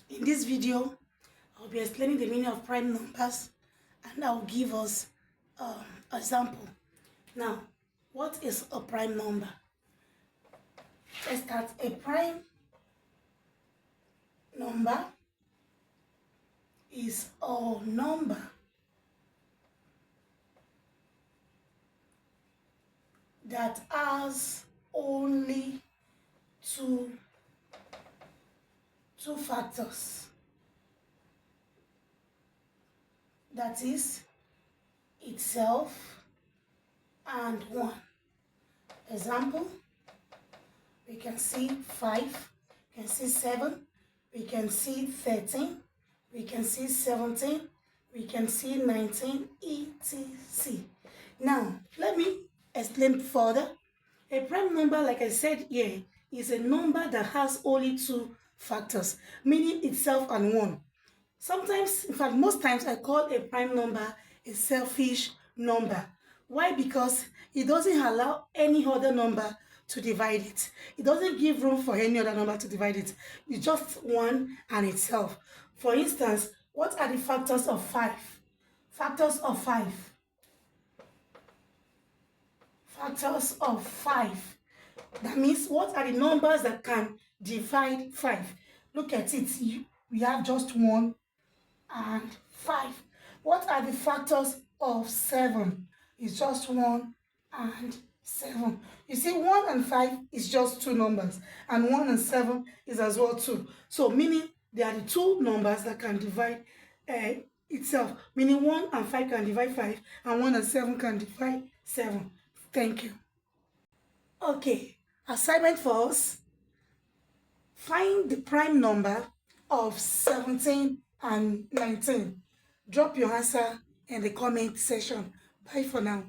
In this video, I'll be explaining the meaning of prime numbers and I'll give us example. Now, what is a prime number? Let's start. A prime number is a number that has only two factors. That is itself and 1. Example, we can see 5, we can see 7, we can see 13, we can see 17, we can see 19, etc. Now, let me explain further. A prime number, like I said here, is a number that has only 2 factors, meaning itself and 1. Sometimes, in fact, most times I call a prime number a selfish number. Why? Because it doesn't allow any other number to divide it. It doesn't give room for any other number to divide it. It's just 1 and itself. For instance, what are the factors of 5? Factors of 5. Factors of 5. That means what are the numbers that can divide 5? Look at it. We have just 1 and 5. What are the factors of 7? It's just 1 and 7. You see, 1 and 5 is just 2 numbers, and 1 and 7 is as well 2. So meaning they are the 2 numbers that can divide itself, meaning 1 and 5 can divide 5, and 1 and 7 can divide 7. Thank you. Okay, assignment for us. Find the prime number of 17 and 19. Drop your answer in the comment section. Bye for now.